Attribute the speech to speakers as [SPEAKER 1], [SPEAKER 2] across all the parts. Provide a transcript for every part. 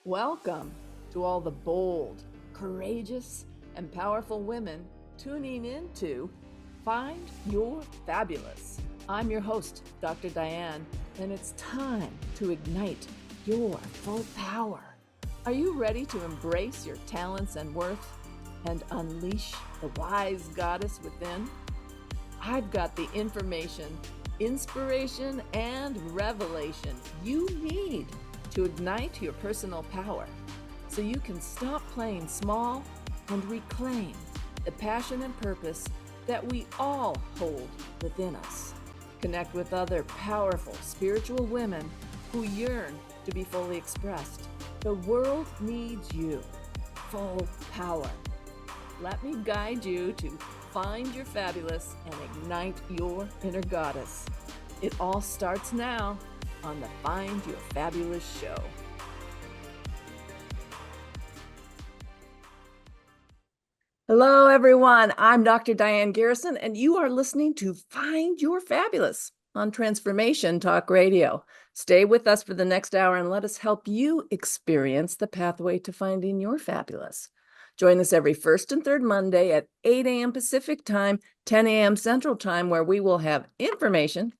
[SPEAKER 1] Welcome to all the bold, courageous, and powerful women tuning into Find Your Fabulous. I'm your host, Dr. Diane, and it's time to ignite your full power. Are you ready to embrace your talents and worth and unleash the wise goddess within? I've got the information, inspiration, and revelation you need to ignite your personal power so you can stop playing small and reclaim the passion and purpose that we all hold within us. Connect with other powerful spiritual women who yearn to be fully expressed. The world needs you. Full power. Let me guide you to find your fabulous and ignite your inner goddess. It all starts now on the Find Your Fabulous show. Hello, everyone. I'm Dr. Diane Garrison, and you are listening to Find Your Fabulous on Transformation Talk Radio. Stay with us for the next hour and let us help you experience the pathway to finding your fabulous. Join us every first and third Monday at 8 a.m. Pacific Time, 10 a.m. Central Time, where we will have information,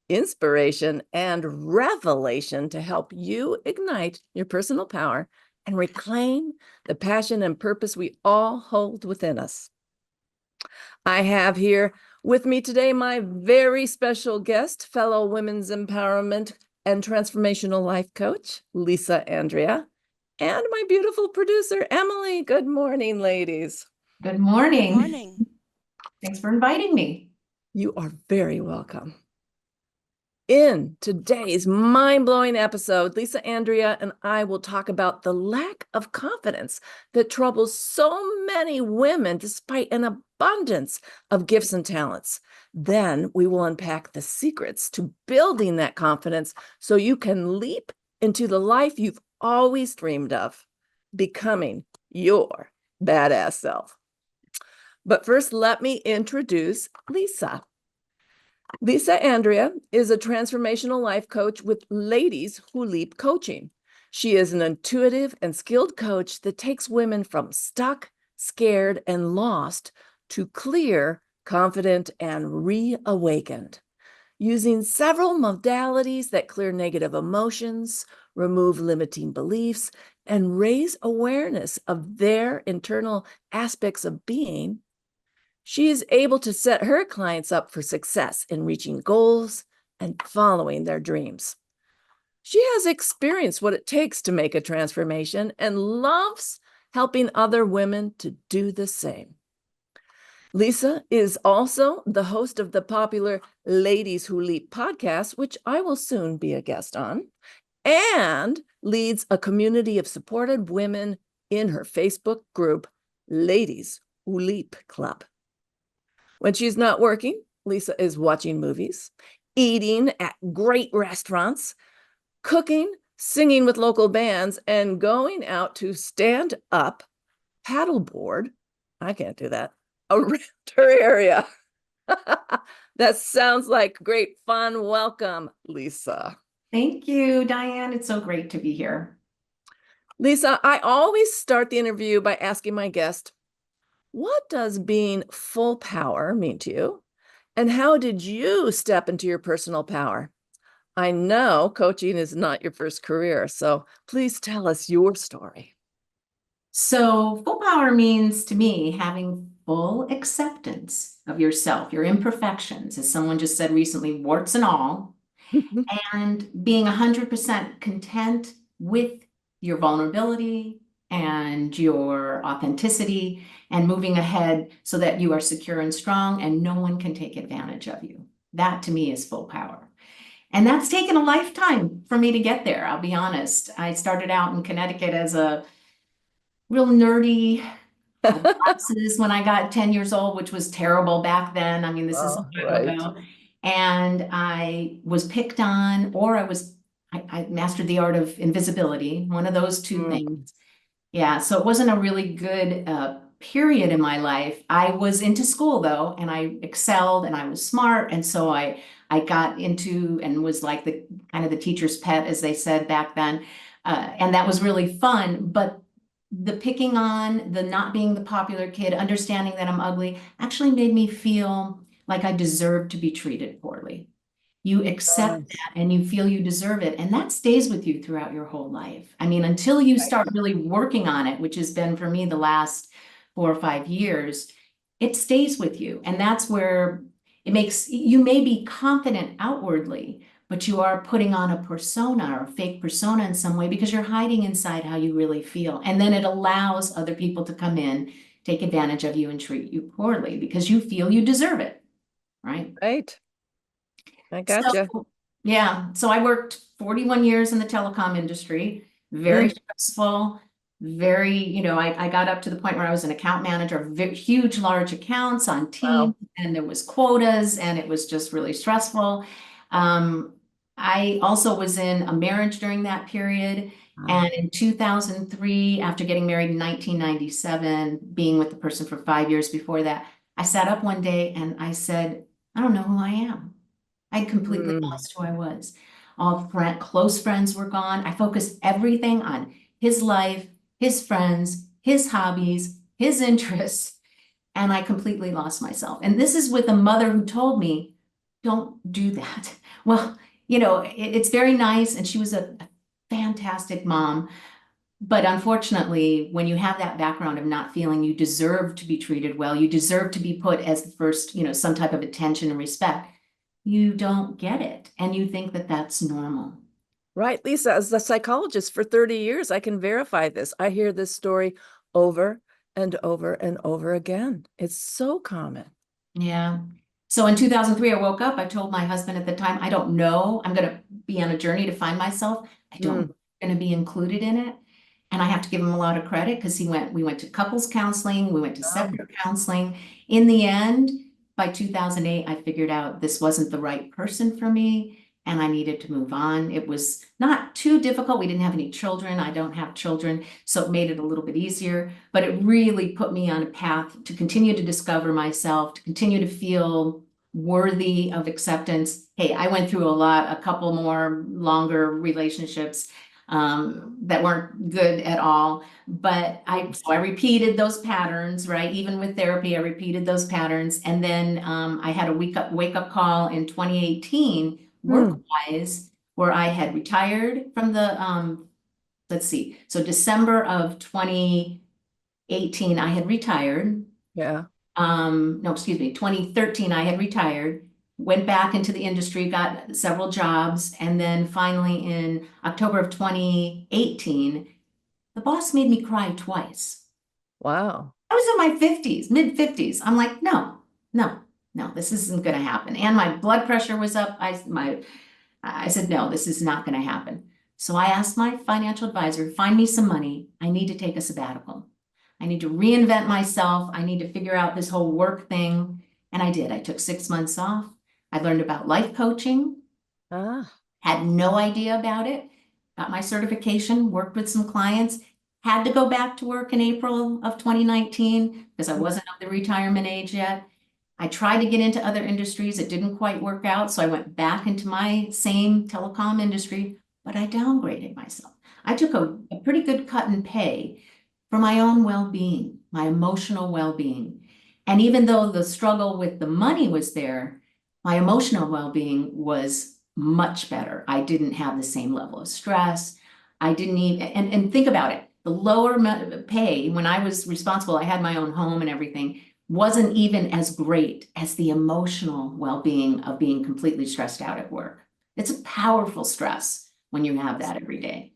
[SPEAKER 1] inspiration, and revelation to help you ignite your personal power and reclaim the passion and purpose we all hold within us. I have here with me today my very special guest, fellow women's empowerment and transformational life coach, Lisa Andria, and my beautiful producer, Emily. Good morning, ladies.
[SPEAKER 2] Good morning.
[SPEAKER 3] Good morning.
[SPEAKER 2] Thanks for inviting me.
[SPEAKER 1] You are very welcome. In today's mind-blowing episode, Lisa Andria and I will talk about the lack of confidence that troubles so many women despite an abundance of gifts and talents. Then we will unpack the secrets to building that confidence so you can leap into the life you've always dreamed of, becoming your badass self. But first, let me introduce Lisa. Lisa Andria is a transformational life coach with Ladies Who Leap Coaching. She is an intuitive and skilled coach that takes women from stuck, scared, and lost to clear, confident, and reawakened. Using several modalities that clear negative emotions, remove limiting beliefs, and raise awareness of their internal aspects of being, she is able to set her clients up for success in reaching goals and following their dreams. She has experienced what it takes to make a transformation and loves helping other women to do the same. Lisa is also the host of the popular Ladies Who Leap podcast, which I will soon be a guest on, and leads a community of supported women in her Facebook group, Ladies Who Leap Club. When she's not working, Lisa is watching movies, eating at great restaurants, cooking, singing with local bands, and going out to stand up, paddleboard. I can't do that. Around her area. That sounds like great fun. Welcome, Lisa.
[SPEAKER 2] Thank you, Diane. It's so great to be here.
[SPEAKER 1] Lisa, I always start the interview by asking my guest, what does being full power mean to you? And how did you step into your personal power? I know coaching is not your first career, so please tell us your story.
[SPEAKER 2] So full power means to me having full acceptance of yourself, your imperfections, as someone just said recently, warts and all, and being 100% content with your vulnerability and your authenticity and moving ahead so that you are secure and strong and no one can take advantage of you. That to me is full power. And that's taken a lifetime for me to get there. I'll be honest. I started out in Connecticut as a real nerdy classes when I got 10 years old, which was terrible back then. I mean, this is a while ago. And I was picked on, or I mastered the art of invisibility, one of those two things. Yeah, so it wasn't a really good period in my life. I was into school though, and I excelled and I was smart. And so I got into and was like the kind of the teacher's pet, as they said back then. And that was really fun, but the picking on, the not being the popular kid, understanding that I'm ugly, actually made me feel like I deserved to be treated poorly. You accept
[SPEAKER 1] Yes.
[SPEAKER 2] that and you feel you deserve it, and that stays with you throughout your whole life. I mean, until you
[SPEAKER 1] Right.
[SPEAKER 2] start really working on it, which has been for me the last 4 or 5 years, it stays with you. And that's where it makes you may be confident outwardly, but you are putting on a persona or a fake persona in some way because you're hiding inside how you really feel. And then it allows other people to come in, take advantage of you, and treat you poorly because you feel you deserve it, right?
[SPEAKER 1] Right. I gotcha.
[SPEAKER 2] So, yeah, so I worked 41 years in the telecom industry, very
[SPEAKER 1] Mm.
[SPEAKER 2] stressful, I got up to the point where I was an account manager of huge, large accounts on teams,
[SPEAKER 1] Wow.
[SPEAKER 2] and there was quotas, and it was just really stressful. Um, I also was in a marriage during that period.
[SPEAKER 1] Ah.
[SPEAKER 2] And in 2003, after getting married in 1997, being with the person for 5 years before that, I sat up one day and I said, I don't know who I am. I completely
[SPEAKER 1] Mm.
[SPEAKER 2] lost who I was. Close friends were gone. I focused everything on his life, his friends, his hobbies, his interests, and I completely lost myself. And this is with a mother who told me, don't do that. Well, it's very nice, and she was a fantastic mom. But unfortunately, when you have that background of not feeling you deserve to be treated well, you deserve to be put as the first, some type of attention and respect, you don't get it. And you think that that's normal.
[SPEAKER 1] Right, Lisa, as a psychologist for 30 years, I can verify this. I hear this story over and over and over again. It's so common.
[SPEAKER 2] Yeah. So in 2003, I woke up. I told my husband at the time, I don't know. I'm going to be on a journey to find myself. I don't
[SPEAKER 1] Mm.
[SPEAKER 2] know if I'm going to be included in it. And I have to give him a lot of credit because we went to couples counseling, we went to
[SPEAKER 1] Wow.
[SPEAKER 2] separate counseling. In the end, by 2008, I figured out this wasn't the right person for me and I needed to move on. It was not too difficult. We didn't have any children. I don't have children, so it made it a little bit easier, but it really put me on a path to continue to discover myself, to continue to feel worthy of acceptance. Hey, I went through a couple more longer relationships that weren't good at all. But I repeated those patterns, right? Even with therapy, I repeated those patterns. And then I had a wake up call in 2018,
[SPEAKER 1] Mm.
[SPEAKER 2] work-wise, where I had retired from the let's see. So December of 2018, I had retired.
[SPEAKER 1] Yeah.
[SPEAKER 2] No, excuse me, 2013, I had retired, went back into the industry, got several jobs, and then finally in October of 2018, the boss made me cry twice.
[SPEAKER 1] Wow.
[SPEAKER 2] I was in my 50s, mid 50s. I'm like, no, no, no, this isn't going to happen. And my blood pressure was up. I said, no, this is not going to happen. So I asked my financial advisor, find me some money. I need to take a sabbatical. I need to reinvent myself. I need to figure out this whole work thing. And I did. I took 6 months off. I learned about life coaching,
[SPEAKER 1] Ah.
[SPEAKER 2] had no idea about it, got my certification, worked with some clients, had to go back to work in April of 2019 because I
[SPEAKER 1] Mm.
[SPEAKER 2] wasn't of the retirement age yet. I tried to get into other industries. It didn't quite work out. So I went back into my same telecom industry, but I downgraded myself. I took a pretty good cut in pay for my own well-being, my emotional well-being. And even though the struggle with the money was there, my emotional well-being was much better. I didn't have the same level of stress. I didn't even, and think about it, the lower pay when I was responsible, I had my own home and everything, wasn't even as great as the emotional well-being of being completely stressed out at work. It's a powerful stress when you have that every day.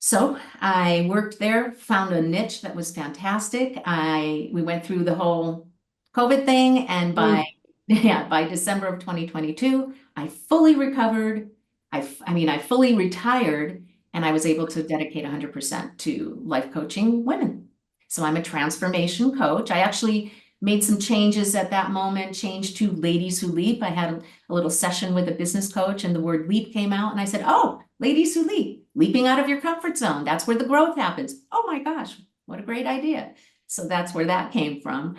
[SPEAKER 2] So I worked there, found a niche that was fantastic. We went through the whole COVID thing, and by
[SPEAKER 1] Mm.
[SPEAKER 2] by December of 2022, I fully recovered. I fully retired, and I was able to dedicate 100% to life coaching women. So I'm a transformation coach. I actually made some changes at that moment, changed to Ladies Who Leap. I had a little session with a business coach, and the word leap came out, and I said, oh, Ladies Who Leap, leaping out of your comfort zone. That's where the growth happens. Oh my gosh, what a great idea. So that's where that came from.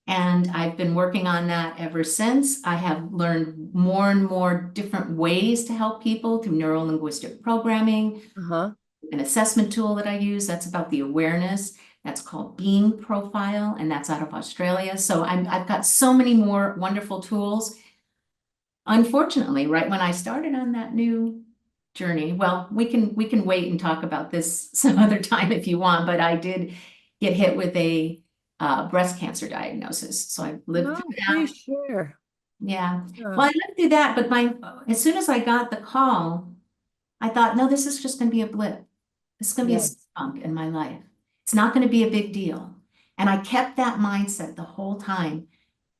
[SPEAKER 2] And I've been working on that ever since. I have learned more and more different ways to help people through neuro-linguistic programming,
[SPEAKER 1] Uh-huh.
[SPEAKER 2] an assessment tool that I use. That's about the awareness. That's called Being Profile, and that's out of Australia. So I've got so many more wonderful tools. Unfortunately, right when I started on that new journey, well, we can wait and talk about this some other time if you want, but I did get hit with a breast cancer diagnosis. So I lived
[SPEAKER 1] No,
[SPEAKER 2] through that.
[SPEAKER 1] please share.
[SPEAKER 2] Yeah.
[SPEAKER 1] Yeah.
[SPEAKER 2] Well, I lived through that, but as soon as I got the call, I thought, no, this is just going to be a blip. This is going to be a
[SPEAKER 1] Yes.
[SPEAKER 2] speed bump in my life. It's not going to be a big deal. And I kept that mindset the whole time.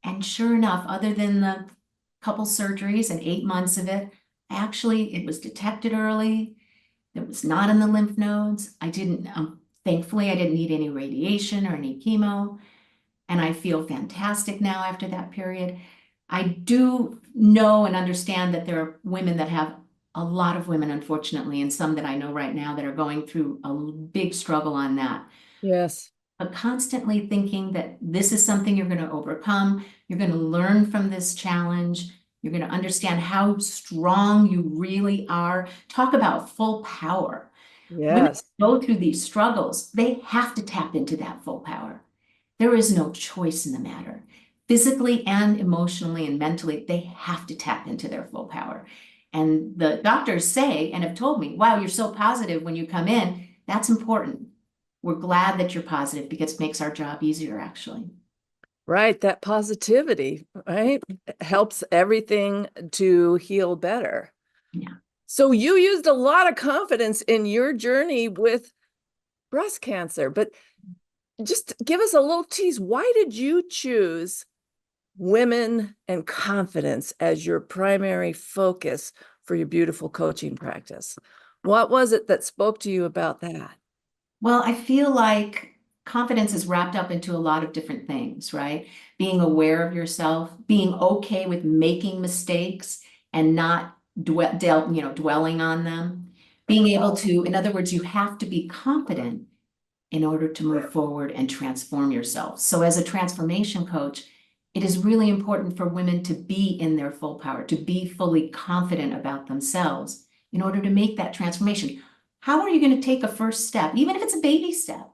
[SPEAKER 2] And sure enough, other than the couple surgeries and 8 months of it, actually, it was detected early. It was not in the lymph nodes. Thankfully, I didn't need any radiation or any chemo. And I feel fantastic now after that period. I do know and understand that there are women that have a lot of women, unfortunately, and some that I know right now that are going through a big struggle on that.
[SPEAKER 1] Yes.
[SPEAKER 2] But constantly thinking that this is something you're going to overcome, you're going to learn from this challenge, you're going to understand how strong you really are. Talk about full power. Women
[SPEAKER 1] Yes.
[SPEAKER 2] go through these struggles, they have to tap into that full power. There is no choice in the matter. Physically and emotionally and mentally, they have to tap into their full power. And the doctors say and have told me, wow, you're so positive when you come in. That's important. We're glad that you're positive because it makes our job easier, actually.
[SPEAKER 1] Right. That positivity, right, helps everything to heal better.
[SPEAKER 2] Yeah.
[SPEAKER 1] So you used a lot of confidence in your journey with breast cancer, but just give us a little tease. Why did you choose women and confidence as your primary focus for your beautiful coaching practice? What was it that spoke to you about that?
[SPEAKER 2] Well, I feel like confidence is wrapped up into a lot of different things, right? Being aware of yourself, being okay with making mistakes and not dwelling on them. Being able to, in other words, you have to be confident in order to move forward and transform yourself. So as a transformation coach, it is really important for women to be in their full power, to be fully confident about themselves in order to make that transformation. How are you going to take a first step, even if it's a baby step,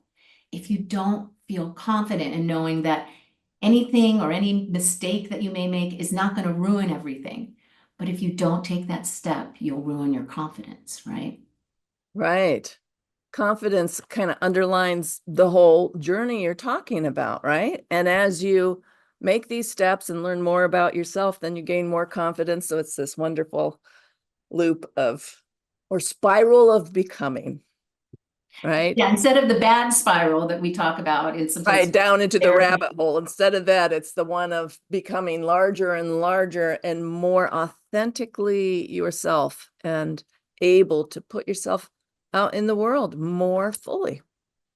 [SPEAKER 2] if you don't feel confident in knowing that anything or any mistake that you may make is not going to ruin everything? But if you don't take that step, you'll ruin your confidence, right?
[SPEAKER 1] Right. Confidence kind of underlines the whole journey you're talking about, right? And as you make these steps and learn more about yourself, then you gain more confidence. So it's this wonderful loop of, or spiral of becoming, right?
[SPEAKER 2] Yeah, instead of the bad spiral that we talk about, it's sometimes
[SPEAKER 1] Right, down into the
[SPEAKER 2] therapy.
[SPEAKER 1] rabbit hole. Instead of that, it's the one of becoming larger and larger and more authentically yourself and able to put yourself out in the world more fully.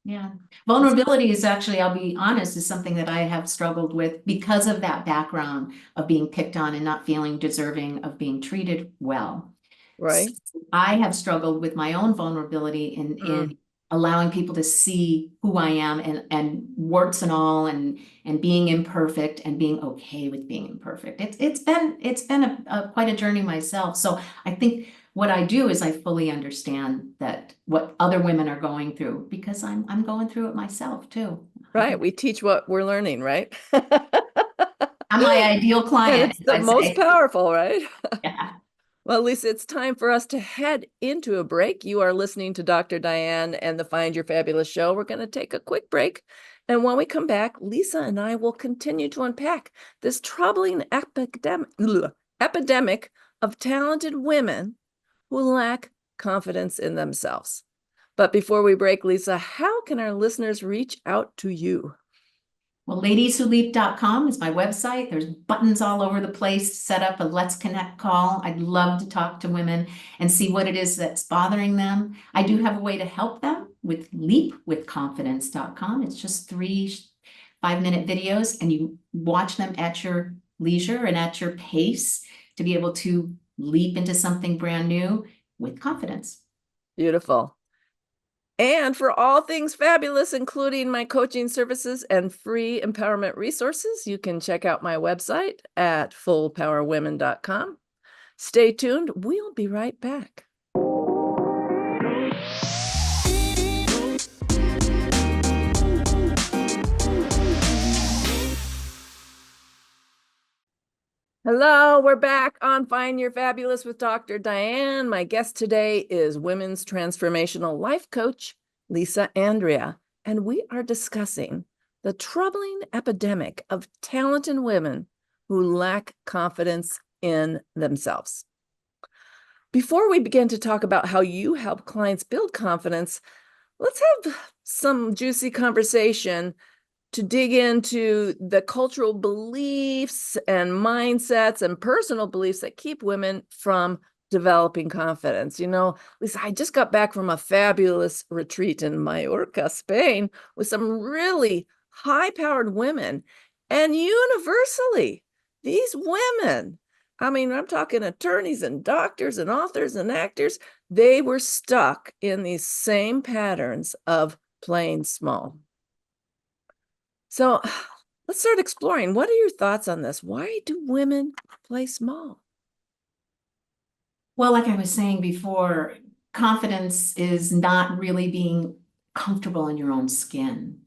[SPEAKER 2] Yeah. Vulnerability is actually, I'll be honest, is something that I have struggled with because of that background of being picked on and not feeling deserving of being treated well.
[SPEAKER 1] Right.
[SPEAKER 2] I have struggled with my own vulnerability in allowing people to see who I am and warts and all and being imperfect and being okay with being imperfect. It's been a quite a journey myself. So I think what I do is I fully understand that what other women are going through because I'm going through it myself too.
[SPEAKER 1] Right. We teach what we're learning, right?
[SPEAKER 2] I'm my ideal
[SPEAKER 1] And
[SPEAKER 2] client,
[SPEAKER 1] it's
[SPEAKER 2] as
[SPEAKER 1] the
[SPEAKER 2] I
[SPEAKER 1] most
[SPEAKER 2] say.
[SPEAKER 1] powerful, right?
[SPEAKER 2] Yeah.
[SPEAKER 1] Well, Lisa, it's time for us to head into a break. You are listening to Dr. Diane and the Find Your Fabulous show. We're going to take a quick break. And when we come back, Lisa and I will continue to unpack this troubling epidemic of talented women who lack confidence in themselves. But before we break, Lisa, how can our listeners reach out to you?
[SPEAKER 2] Well, ladieswholeap.com is my website. There's buttons all over the place to set up a Let's Connect call. I'd love to talk to women and see what it is that's bothering them. I do have a way to help them with leapwithconfidence.com. It's just 3 5-minute videos, and you watch them at your leisure and at your pace to be able to leap into something brand new with confidence.
[SPEAKER 1] Beautiful. And for all things fabulous, including my coaching services and free empowerment resources, you can check out my website at fullpowerwomen.com. Stay tuned. We'll be right back. Hello, we're back on Find Your Fabulous with Dr. Diane. My guest today is women's transformational life coach, Lisa Andria, and we are discussing the troubling epidemic of talented women who lack confidence in themselves. Before we begin to talk about how you help clients build confidence, let's have some juicy conversation to dig into the cultural beliefs and mindsets and personal beliefs that keep women from developing confidence. Lisa, I just got back from a fabulous retreat in Mallorca, Spain, with some really high-powered women. And universally, these women, I'm talking attorneys and doctors and authors and actors, they were stuck in these same patterns of playing small. So let's start exploring. What are your thoughts on this? Why do women play small?
[SPEAKER 2] Well, like I was saying before, confidence is not really being comfortable in your own skin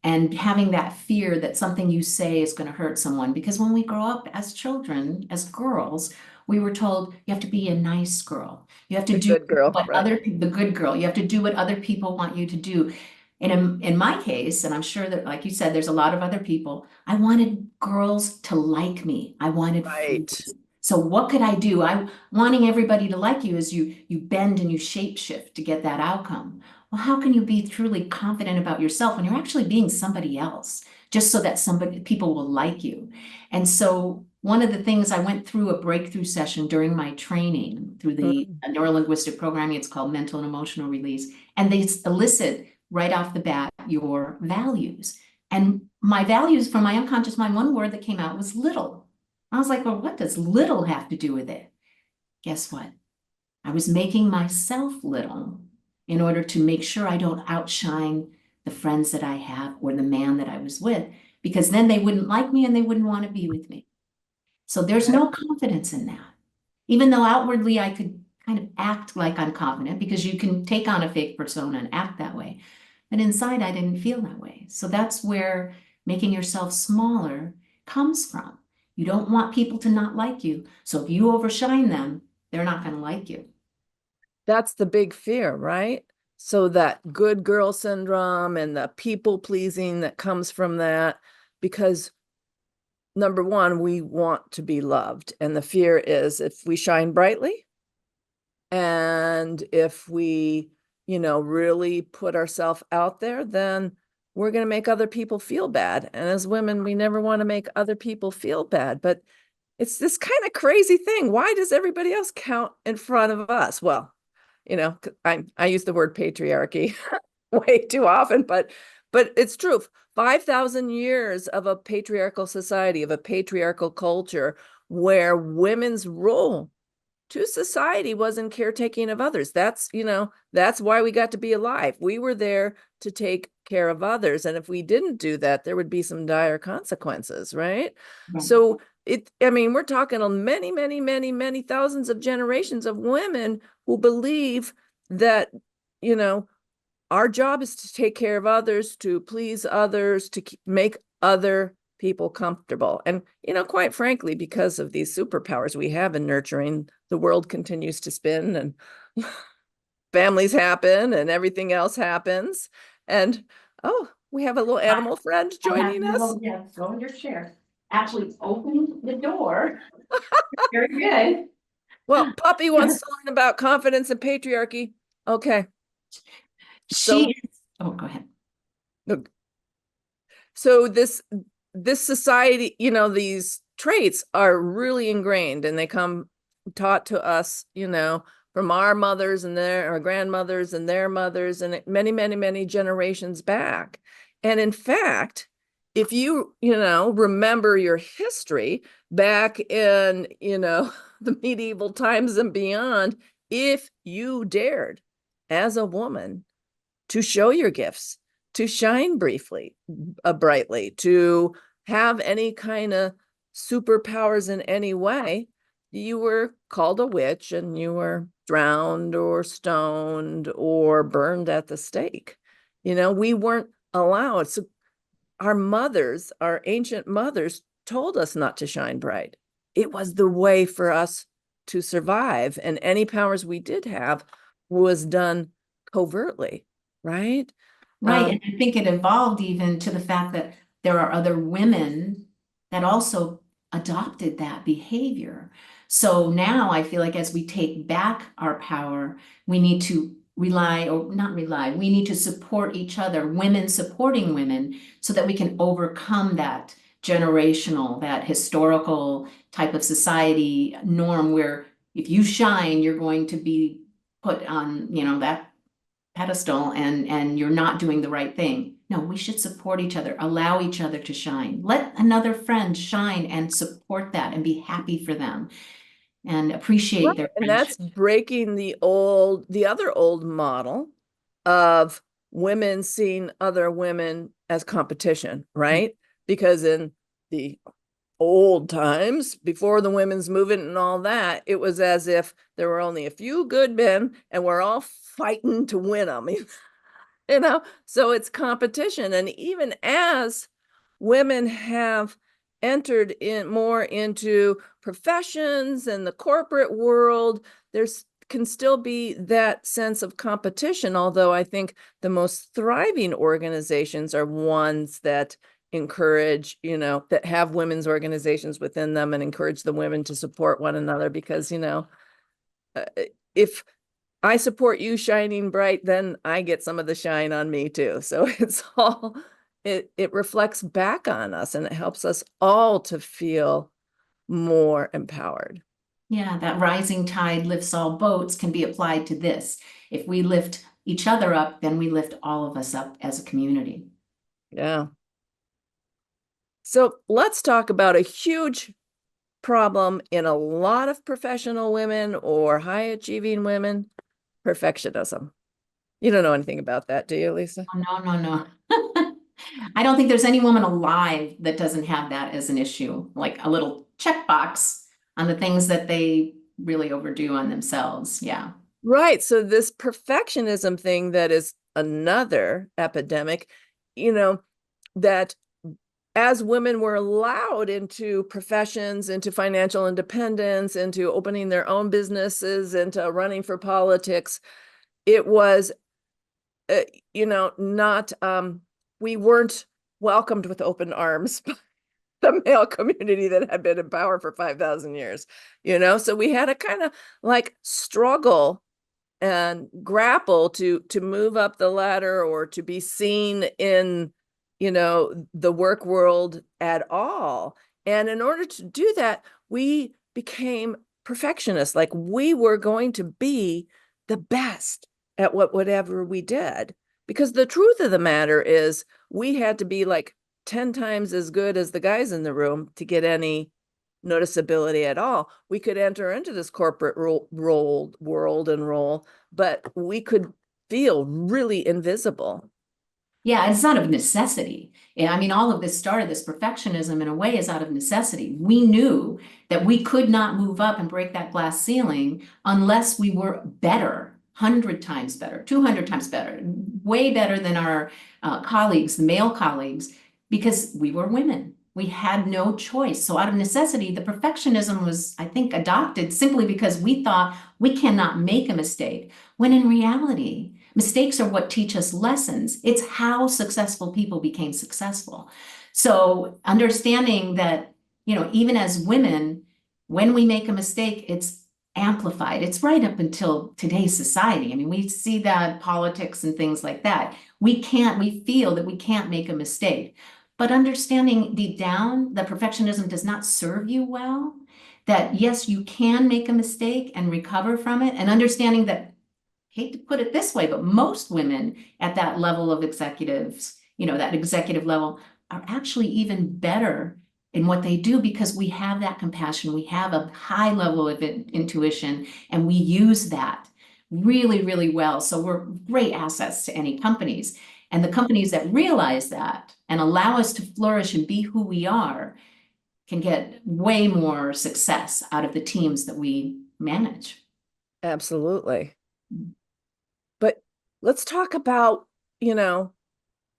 [SPEAKER 2] and having that fear that something you say is going to hurt someone. Because when we grow up as children, as girls, we were told you have to be a nice girl. You have to
[SPEAKER 1] The
[SPEAKER 2] do
[SPEAKER 1] good girl,
[SPEAKER 2] what
[SPEAKER 1] right?
[SPEAKER 2] the good girl. You have to do what other people want you to do. And in my case, and I'm sure that, like you said, there's a lot of other people, I wanted girls to like me. I wanted
[SPEAKER 1] Right.
[SPEAKER 2] so what could I do? I wanting everybody to like you is you bend and you shape shift to get that outcome. Well, how can you be truly confident about yourself when you're actually being somebody else, just so that people will like you? And so one of the things I went through a breakthrough session during my training through the
[SPEAKER 1] Mm.
[SPEAKER 2] neurolinguistic programming, it's called mental and emotional release, and they elicit right off the bat your values. And my values from my unconscious mind, one word that came out was little. I was like, well, what does little have to do with it? Guess what? I was making myself little in order to make sure I don't outshine the friends that I have or the man that I was with, because then they wouldn't like me and they wouldn't want to be with me. So there's
[SPEAKER 1] Right.
[SPEAKER 2] no confidence in that. Even though outwardly I could kind of act like I'm confident because you can take on a fake persona and act that way. But inside, I didn't feel that way. So that's where making yourself smaller comes from. You don't want people to not like you. So if you overshine them, they're not going to like you.
[SPEAKER 1] That's the big fear, right? So that good girl syndrome and the people pleasing that comes from that, because number one, we want to be loved. And the fear is if we shine brightly and if we, really put ourselves out there, then we're going to make other people feel bad. And as women, we never want to make other people feel bad. But it's this kind of crazy thing. Why does everybody else count in front of us? Well, I use the word patriarchy way too often, but it's true. 5,000 years of a patriarchal society, of a patriarchal culture where women's role to society wasn't caretaking of others. That's why we got to be alive. We were there to take care of others. And if we didn't do that, there would be some dire consequences, right?
[SPEAKER 2] Right.
[SPEAKER 1] So we're talking on many, many, many, many thousands of generations of women who believe that, you know, our job is to take care of others, to please others, to make other people comfortable. And, quite frankly, because of these superpowers we have in nurturing, the world continues to spin and families happen and everything else happens. And, oh, we have a little animal friend
[SPEAKER 2] I have
[SPEAKER 1] joining us.
[SPEAKER 2] little, yeah, go in your chair. Actually, open the door. Very good.
[SPEAKER 1] Well, Puppy wants to learn about confidence and patriarchy. Okay.
[SPEAKER 2] She
[SPEAKER 1] So,
[SPEAKER 2] is, oh, go ahead.
[SPEAKER 1] so this society, these traits are really ingrained and they come taught to us, from our mothers and our grandmothers and their mothers and many, many, many generations back. And in fact, if remember your history back in, the medieval times and beyond, if you dared as a woman to show your gifts, to shine brightly, to have any kind of superpowers in any way, you were called a witch and you were drowned or stoned or burned at the stake. We weren't allowed. So our mothers, our ancient mothers, told us not to shine bright. it was the way for us to survive. And any powers we did have was done covertly, right?
[SPEAKER 2] Right. And I think it evolved even to the fact that there are other women that also adopted that behavior. So now I feel like as we take back our power, we need to rely, or not rely, we need to support each other, women supporting women, so that we can overcome that generational, that historical type of society norm where if you shine, you're going to be put on, that pedestal, and you're not doing the right thing. No, we should support each other, allow each other to shine. Let another friend shine and support that and be happy for them and appreciate their
[SPEAKER 1] And
[SPEAKER 2] friendship.
[SPEAKER 1] that's breaking the other old model of women seeing other women as competition, right? Because in the old times, before the women's movement and all that, it was as if there were only a few good men and we're all fighting to win them. So it's competition. And even as women have entered in more into professions and the corporate world, there's can still be that sense of competition, although I think the most thriving organizations are ones that encourage, that have women's organizations within them and encourage the women to support one another, because if I support you shining bright, then I get some of the shine on me too. So it reflects back on us, and it helps us all to feel more empowered.
[SPEAKER 2] Yeah, that rising tide lifts all boats can be applied to this. If we lift each other up, then we lift all of us up as a community.
[SPEAKER 1] Yeah. So let's talk about a huge problem in a lot of professional women or high achieving women: perfectionism. You don't know anything about that, do you, Lisa?
[SPEAKER 2] Oh, no, no, no. I don't think there's any woman alive that doesn't have that as an issue, like a little checkbox on the things that they really overdo on themselves. Yeah.
[SPEAKER 1] Right. So this perfectionism thing, that is another epidemic, that as women were allowed into professions, into financial independence, into opening their own businesses, into running for politics, it was, not, we weren't welcomed with open arms by the male community that had been in power for 5,000 years, so we had a kind of like struggle and grapple to move up the ladder or to be seen in the work world at all. And in order to do that, we became perfectionists. Like, we were going to be the best at whatever we did, because the truth of the matter is we had to be like 10 times as good as the guys in the room to get any noticeability at all. We could enter into this corporate role, but we could feel really invisible.
[SPEAKER 2] Yeah, it's out of necessity. Yeah, I mean, all of this started, this perfectionism in a way is out of necessity. We knew that we could not move up and break that glass ceiling unless we were better, 100 times better, 200 times better, way better than our colleagues, the male colleagues, because we were women. We had no choice. So out of necessity, the perfectionism was, I think, adopted simply because we thought we cannot make a mistake, when in reality, mistakes are what teach us lessons. It's how successful people became successful. So understanding that, even as women, when we make a mistake, it's amplified. It's right up until today's society. I mean, we see that politics and things like that. We feel that we can't make a mistake. But understanding deep down that perfectionism does not serve you well, that yes, you can make a mistake and recover from it, and understanding that, hate to put it this way, but most women at that level of executives, that executive level, are actually even better in what they do because we have that compassion. We have a high level of intuition, and we use that really, really well. So we're great assets to any companies. And the companies that realize that and allow us to flourish and be who we are can get way more success out of the teams that we manage.
[SPEAKER 1] Absolutely. But let's talk about,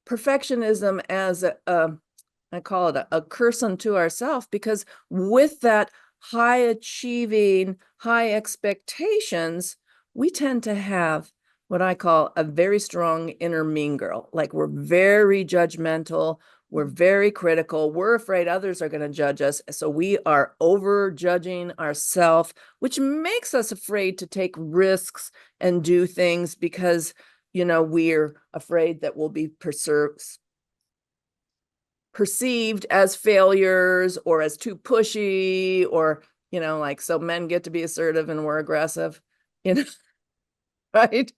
[SPEAKER 1] perfectionism as I call it a curse unto ourselves, because with that high achieving, high expectations, we tend to have what I call a very strong inner mean girl. Like we're very judgmental, we're very critical, we're afraid others are going to judge us. So we are over judging ourselves, which makes us afraid to take risks and do things because, we're afraid that we'll be perceived as failures or as too pushy or, like, so men get to be assertive and we're aggressive, you know, right?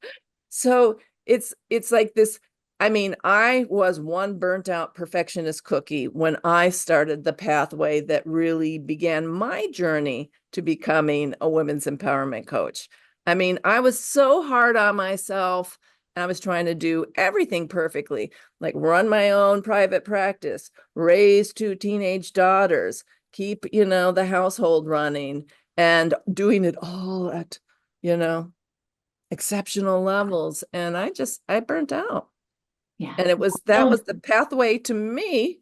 [SPEAKER 1] So it's like this. I mean, I was one burnt out perfectionist cookie when I started the pathway that really began my journey to becoming a women's empowerment coach. I mean, I was so hard on myself. I was trying to do everything perfectly, like run my own private practice, raise two teenage daughters, keep, the household running, and doing it all at, you know, exceptional levels. And I burnt out.
[SPEAKER 2] Yeah.
[SPEAKER 1] And that was the pathway to me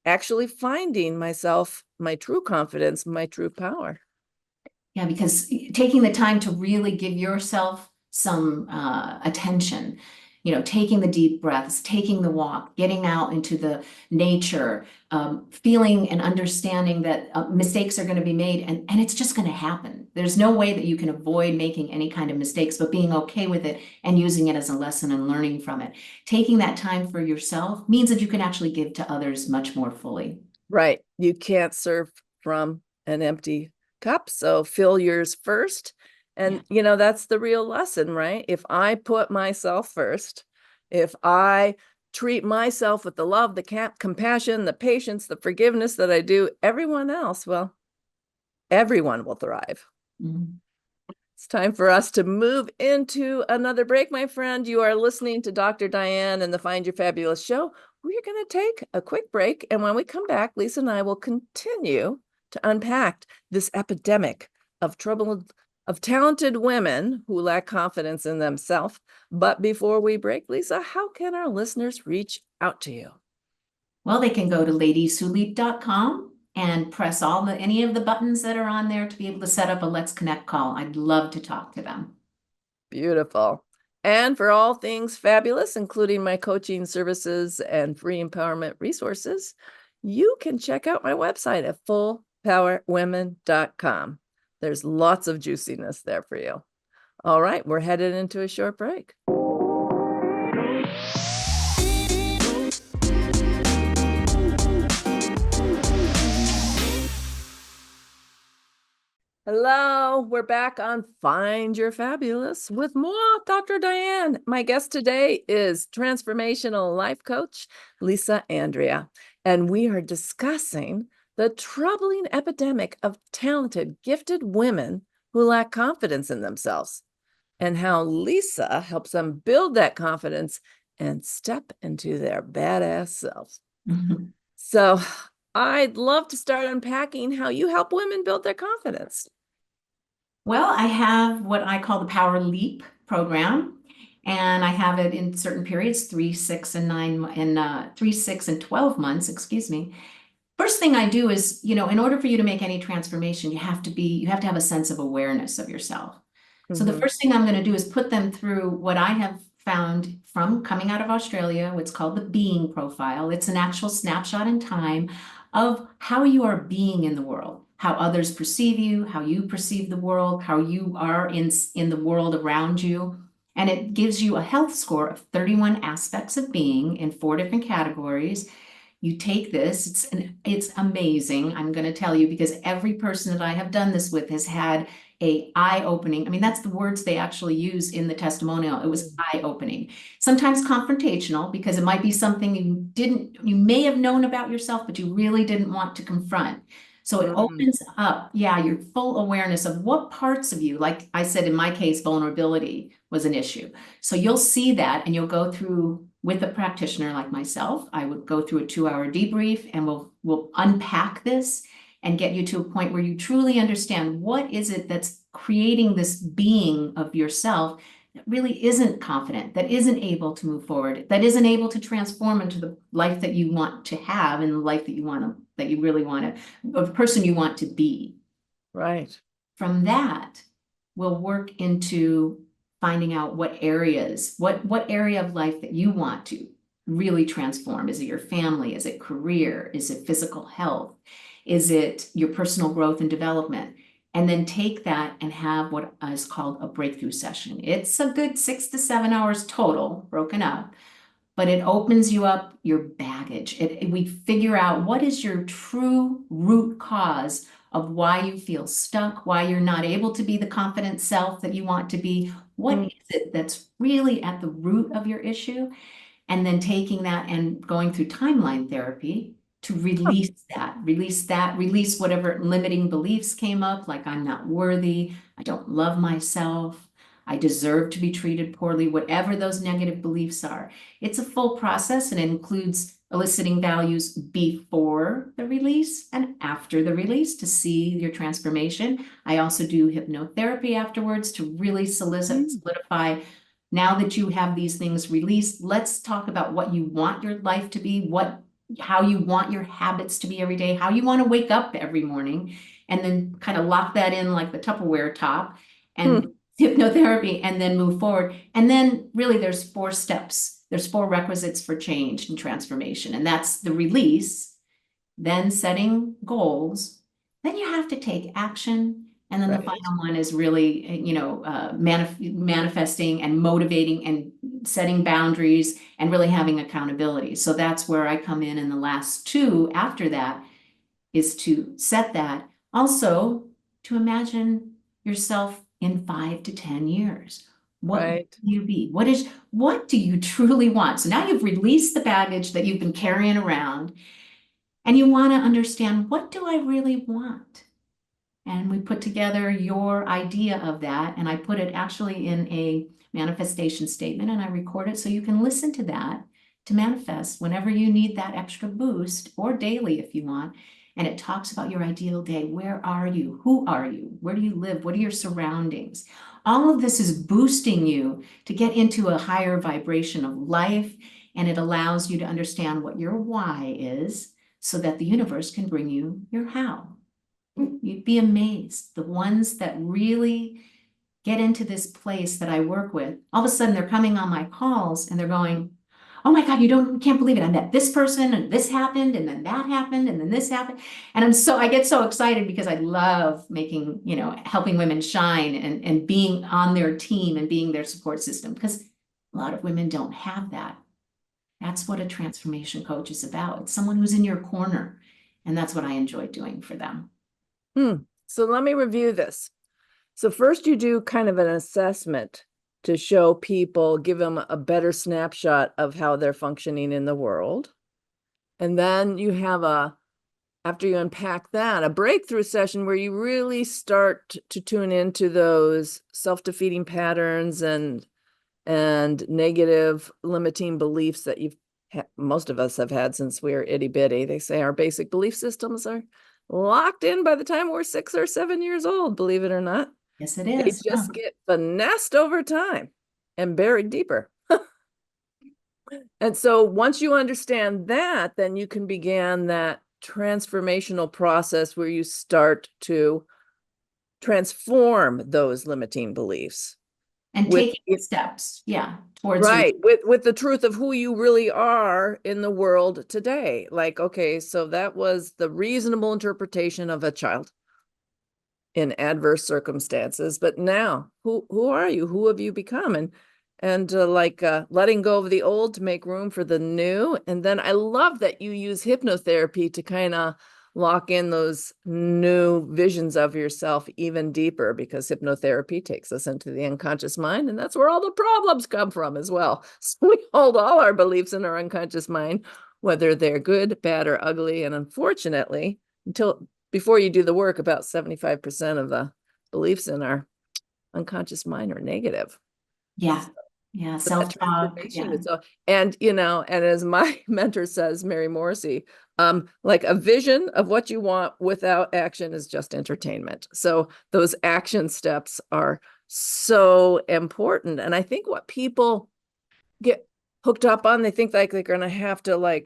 [SPEAKER 1] actually finding myself, my true confidence, my true power.
[SPEAKER 2] Yeah, because taking the time to really give yourself some attention, taking the deep breaths, taking the walk, getting out into the nature, feeling and understanding that mistakes are going to be made and it's just going to happen. There's no way that you can avoid making any kind of mistakes, but being okay with it and using it as a lesson and learning from it. Taking that time for yourself means that you can actually give to others much more fully.
[SPEAKER 1] Right. You can't serve from an empty cup. So fill yours first. And, that's the real lesson, right? If I put myself first, if I treat myself with the love, the compassion, the patience, the forgiveness that I do, everyone else, well, everyone will thrive.
[SPEAKER 2] Mhm.
[SPEAKER 1] It's time for us to move into another break, my friend. You are listening to Dr. Diane and the Find Your Fabulous show. We're going to take a quick break. And when we come back, Lisa and I will continue to unpack this epidemic of talented women who lack confidence in themselves. But before we break, Lisa, how can our listeners reach out to you?
[SPEAKER 2] Well, they can go to ladieswholeap.com and press any of the buttons that are on there to be able to set up a Let's Connect call. I'd love to talk to them.
[SPEAKER 1] Beautiful. And for all things fabulous, including my coaching services and free empowerment resources, you can check out my website at fullpowerwomen.com. There's lots of juiciness there for you. All right, we're headed into a short break. Hello, we're back on Find Your Fabulous with more Dr. Diane. My guest today is transformational life coach Lisa Andria, and we are discussing the troubling epidemic of talented, gifted women who lack confidence in themselves and how Lisa helps them build that confidence and step into their badass selves.
[SPEAKER 2] Mm-hmm.
[SPEAKER 1] So I'd love to start unpacking how you help women build their confidence.
[SPEAKER 2] Well, I have what I call the Power Leap program, and I have it in certain periods, 3, 6, and 9, and 3, 6, and 12 months, excuse me. First thing I do is, in order for you to make any transformation, you have to have a sense of awareness of yourself. So the first thing I'm going to do is put them through what I have found from coming out of Australia, what's called the being profile. It's an actual snapshot in time of how you are being in the world, how others perceive you, how you perceive the world, how you are in the world around you. And it gives you a health score of 31 aspects of being in 4 different categories. You take this, it's amazing. I'm going to tell you because every person that I have done this with has had a eye-opening. I mean, that's the words they actually use in the testimonial. It was eye-opening. Sometimes confrontational because it might be something you may have known about yourself, but you really didn't want to confront. So it opens up, your full awareness of what parts of you, like I said, in my case, vulnerability was an issue. So you'll see that and you'll go through with a practitioner like myself. I would go through a 2-hour debrief and we'll unpack this and get you to a point where you truly understand what is it that's creating this being of yourself that really isn't confident, that isn't able to move forward, that isn't able to transform into the life that you want to have and the life that you really want to, the person you want to be.
[SPEAKER 1] Right.
[SPEAKER 2] From that, we'll work into finding out what areas, what area of life that you want to really transform. Is it your family? Is it career? Is it physical health? Is it your personal growth and development? And then take that and have what is called a breakthrough session. It's a good 6 to 7 hours total, broken up, but it opens you up your baggage. We figure out what is your true root cause of why you feel stuck, why you're not able to be the confident self that you want to be. What
[SPEAKER 1] Mm.
[SPEAKER 2] is it that's really at the root of your issue? And then taking that and going through timeline therapy to
[SPEAKER 1] Huh.
[SPEAKER 2] release whatever limiting beliefs came up, like I'm not worthy, I don't love myself, I deserve to be treated poorly, whatever those negative beliefs are. It's a full process and it includes eliciting values before the release and after the release to see your transformation. I also do hypnotherapy afterwards to really
[SPEAKER 1] Mm.
[SPEAKER 2] solidify. Now that you have these things released, let's talk about what you want your life to be, how you want your habits to be every day, how you want to wake up every morning, and then kind of lock that in like the Tupperware top and
[SPEAKER 1] Hmm.
[SPEAKER 2] hypnotherapy, and then move forward. And then really there's 4 steps. There's 4 requisites for change and transformation, and that's the release, then setting goals, then you have to take action. And then the
[SPEAKER 1] Right.
[SPEAKER 2] final one is really, manifesting and motivating and setting boundaries and really having accountability. So that's where I come in. And the last 2 after that is to set that. Also, to imagine yourself in 5 to 10 years. What will
[SPEAKER 1] Right.
[SPEAKER 2] you be? What do you truly want? So now you've released the baggage that you've been carrying around, and you want to understand, what do I really want? And we put together your idea of that. And I put it actually in a manifestation statement and I record it so you can listen to that to manifest whenever you need that extra boost, or daily if you want. And it talks about your ideal day. Where are you? Who are you? Where do you live? What are your surroundings? All of this is boosting you to get into a higher vibration of life. And it allows you to understand what your why is so that the universe can bring you your how. You'd be amazed. The ones that really get into this place that I work with, all of a sudden they're coming on my calls and they're going, oh my God, you can't believe it. I met this person and this happened and then that happened and then this happened. And I get so excited because I love making, helping women shine and being on their team and being their support system, because a lot of women don't have that. That's what a transformation coach is about. It's someone who's in your corner. And that's what I enjoy doing for them.
[SPEAKER 1] Hmm. So let me review this. So first you do kind of an assessment to show people, give them a better snapshot of how they're functioning in the world. And then you have after you unpack that, a breakthrough session where you really start to tune into those self-defeating patterns and negative limiting beliefs that most of us have had since we were itty bitty. They say our basic belief systems are locked in by the time we're 6 or 7 years old, believe it or not.
[SPEAKER 2] Yes, it
[SPEAKER 1] They
[SPEAKER 2] is. Yeah.
[SPEAKER 1] just get finessed over time and buried deeper. And so once you understand that, then you can begin that transformational process where you start to transform those limiting beliefs
[SPEAKER 2] And
[SPEAKER 1] with
[SPEAKER 2] taking steps, yeah, towards your,
[SPEAKER 1] right, with the truth of who you really are in the world today. Like, okay, so that was the reasonable interpretation of a child in adverse circumstances, but now who are you? Who have you become? And letting go of the old to make room for the new. And then I love that you use hypnotherapy to kind of lock in those new visions of yourself even deeper, because hypnotherapy takes us into the unconscious mind, and that's where all the problems come from as well. So we hold all our beliefs in our unconscious mind, whether they're good, bad, or ugly. And unfortunately, until before you do the work, about 75% of the beliefs in our unconscious mind are negative.
[SPEAKER 2] yeah, yeah,
[SPEAKER 1] So that
[SPEAKER 2] self-talk,
[SPEAKER 1] transformation
[SPEAKER 2] yeah.
[SPEAKER 1] is all, and and as my mentor says, Mary Morrissey, like a vision of what you want without action is just entertainment. So those action steps are so important. And I think what people get hooked up on, they think like they're gonna have to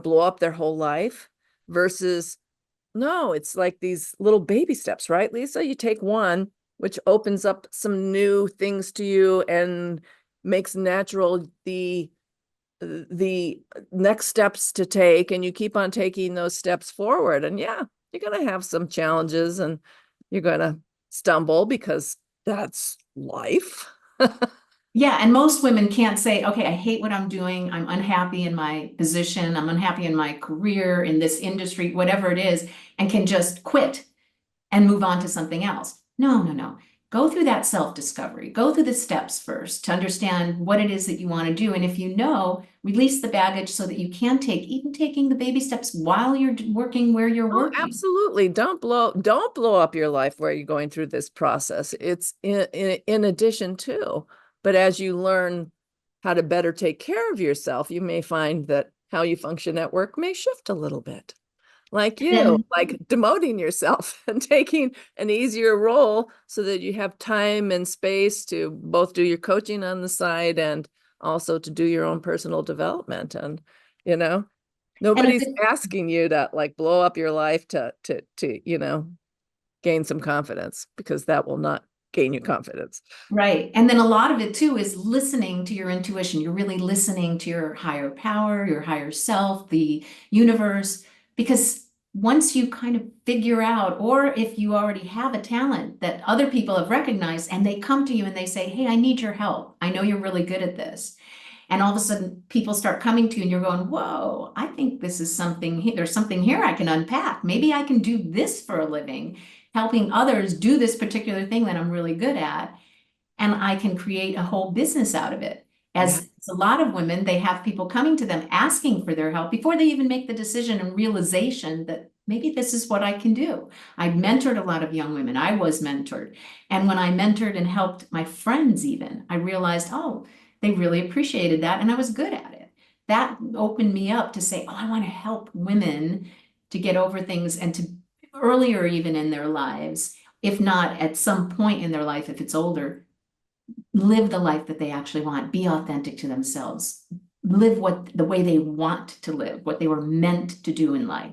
[SPEAKER 1] blow up their whole life, versus No, it's like these little baby steps, right, Lisa? You take one, which opens up some new things to you and makes natural the next steps to take, and you keep on taking those steps forward. And yeah, you're going to have some challenges and you're going to stumble because that's life.
[SPEAKER 2] Yeah, and most women can't say, okay, I hate what I'm doing. I'm unhappy in my position. I'm unhappy in my career, in this industry, whatever it is, and can just quit and move on to something else. No, no, no. Go through that self-discovery. Go through the steps first to understand what it is that you want to do. And if you know, release the baggage so that you can take, even taking the baby steps while you're working where you're
[SPEAKER 1] Oh,
[SPEAKER 2] working.
[SPEAKER 1] absolutely. Don't blow up your life where you're going through this process. It's in addition to, but as you learn how to better take care of yourself, you may find that how you function at work may shift a little bit. Like you,
[SPEAKER 2] Then
[SPEAKER 1] like demoting yourself and taking an easier role so that you have time and space to both do your coaching on the side and also to do your own personal development. And, you know,
[SPEAKER 2] and a
[SPEAKER 1] nobody's
[SPEAKER 2] good
[SPEAKER 1] asking you to like blow up your life to gain some confidence, because that will not gain you confidence.
[SPEAKER 2] Right. And then a lot of it too is listening to your intuition. You're really listening to your higher power, your higher self, the universe, because once you kind of figure out, or if you already have a talent that other people have recognized and they come to you and they say, hey, I need your help. I know you're really good at this. And all of a sudden people start coming to you and you're going, whoa, I think this is something, there's something here I can unpack. Maybe I can do this for a living, helping others do this particular thing that I'm really good at, and I can create a whole business out of it.
[SPEAKER 1] Yeah.
[SPEAKER 2] As a lot of women, they have people coming to them asking for their help before they even make the decision and realization that maybe this is what I can do. I've mentored a lot of young women. I was mentored. And when I mentored and helped my friends even, I realized, oh, they really appreciated that and I was good at it. That opened me up to say, oh, I want to help women to get over things and to earlier even in their lives, if not at some point in their life, if it's older, live the life that they actually want, be authentic to themselves, live what the way they want to live, what they were meant to do in life.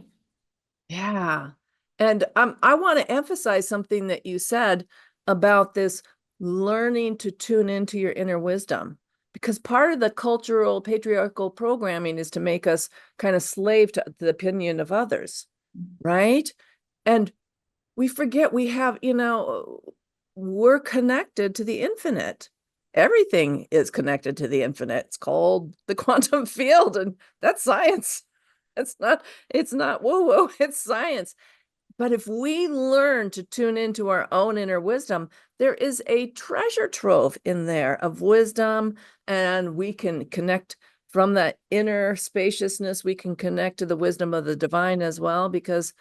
[SPEAKER 1] Yeah. And I want to emphasize something that you said about this learning to tune into your inner wisdom, because part of the cultural patriarchal programming is to make us kind of slave to the opinion of others, right? And we forget we have, we're connected to the infinite. Everything is connected to the infinite. It's called the quantum field, and that's science. It's not woo-woo, it's science. But if we learn to tune into our own inner wisdom, there is a treasure trove in there of wisdom, and we can connect from that inner spaciousness. We can connect to the wisdom of the divine as well, because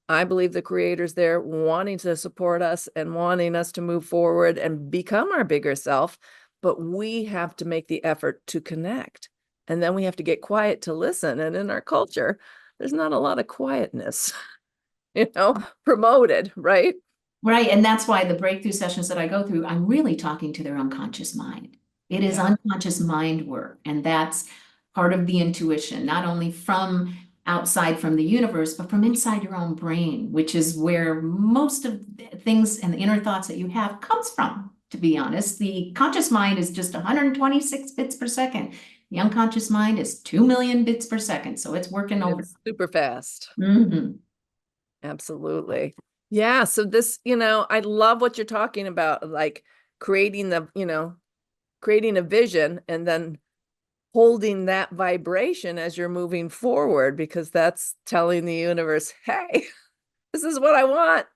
[SPEAKER 1] I believe the creator's there wanting to support us and wanting us to move forward and become our bigger self. But we have to make the effort to connect. And then we have to get quiet to listen. And in our culture, there's not a lot of quietness, promoted, right?
[SPEAKER 2] Right. And that's why the breakthrough sessions that I go through, I'm really talking to their unconscious mind. It is
[SPEAKER 1] Yeah.
[SPEAKER 2] unconscious mind work. And that's part of the intuition, not only from outside from the universe, but from inside your own brain, which is where most of the things and the inner thoughts that you have comes from, to be honest. The conscious mind is just 126 bits per second. The unconscious mind is 2 million bits per second. So it's working over.
[SPEAKER 1] It's super fast.
[SPEAKER 2] Mhm.
[SPEAKER 1] Absolutely. Yeah. So this, I love what you're talking about, like creating creating a vision and then holding that vibration as you're moving forward, because that's telling the universe, hey, this is what I want.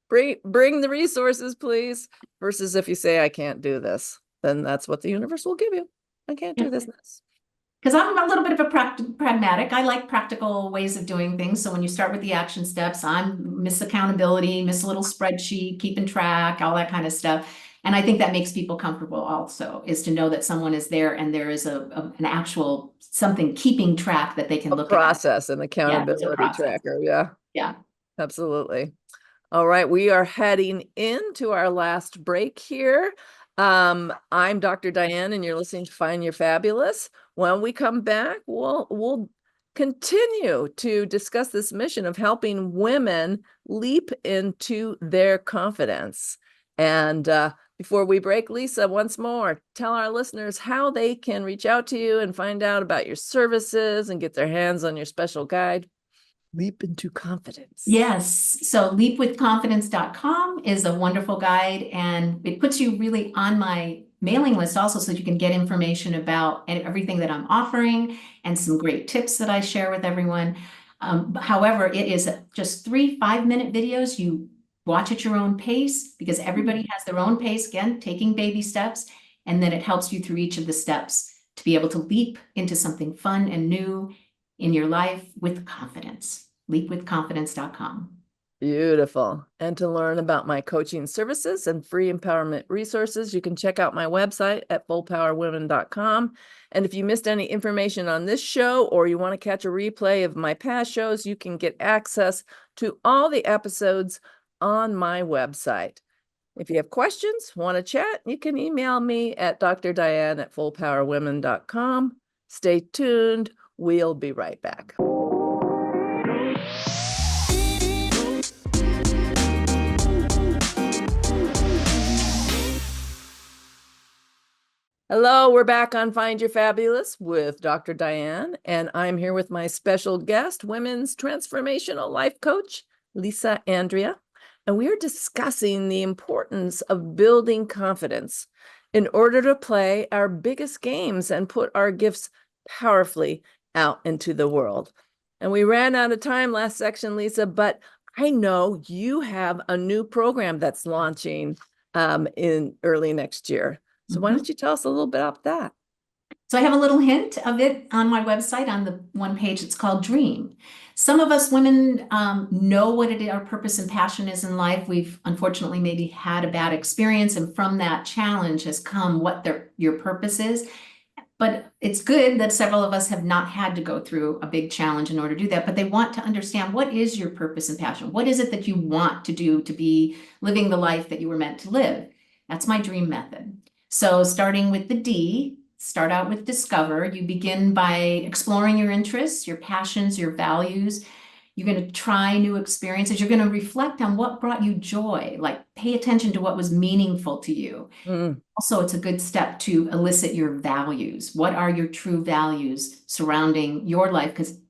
[SPEAKER 1] Bring the resources, please. Versus if you say, I can't do this, then that's what the universe will give you. I can't do this.
[SPEAKER 2] Because I'm a little bit of a pragmatic. I like practical ways of doing things. So when you start with the action steps, I'm miss accountability, miss a little spreadsheet, keeping track, all that kind of stuff. And I think that makes people comfortable also, is to know that someone is there and there is an actual something keeping track that they can
[SPEAKER 1] A
[SPEAKER 2] look at.
[SPEAKER 1] process and
[SPEAKER 2] Yeah, it's a
[SPEAKER 1] accountability
[SPEAKER 2] process.
[SPEAKER 1] tracker. Yeah,
[SPEAKER 2] Yeah.
[SPEAKER 1] absolutely. All right, we are heading into our last break here. I'm Dr. Diane, and you're listening to Find Your Fabulous. When we come back, we'll continue to discuss this mission of helping women leap into their confidence. And before we break, Lisa, once more, tell our listeners how they can reach out to you and find out about your services and get their hands on your special guide, Leap into Confidence.
[SPEAKER 2] Yes. So leapwithconfidence.com is a wonderful guide, and it puts you really on my mailing list also, so that you can get information about everything that I'm offering and some great tips that I share with everyone. However, it is just 3 5-minute videos. You watch at your own pace, because everybody has their own pace, again, taking baby steps, and then it helps you through each of the steps to be able to leap into something fun and new in your life with confidence. leapwithconfidence.com.
[SPEAKER 1] Beautiful. And to learn about my coaching services and free empowerment resources, you can check out my website at fullpowerwomen.com. And if you missed any information on this show, or you want to catch a replay of my past shows, you can get access to all the episodes on my website. If you have questions, want to chat, you can email me at drdiane@fullpowerwomen.com. Stay tuned. We'll be right back. Hello, we're back on Find Your Fabulous with Dr. Diane, and I'm here with my special guest, women's transformational life coach, Lisa Andria, and we are discussing the importance of building confidence in order to play our biggest games and put our gifts powerfully out into the world. And we ran out of time last section, Lisa, but I know you have a new program that's launching in early next year. So why don't you tell us a little bit about that?
[SPEAKER 2] So I have a little hint of it on my website on the one page. It's called Dream. Some of us women know what it is, our purpose and passion is in life. We've unfortunately maybe had a bad experience, and from that challenge has come what your purpose is. But it's good that several of us have not had to go through a big challenge in order to do that, but they want to understand, what is your purpose and passion? What is it that you want to do to be living the life that you were meant to live? That's my dream method. So starting with the D, start out with discover. You begin by exploring your interests, your passions, your values. You're going to try new experiences. You're going to reflect on what brought you joy, like pay attention to what was meaningful to you. Also, it's a good step to elicit your values. What are your true values surrounding your life? Because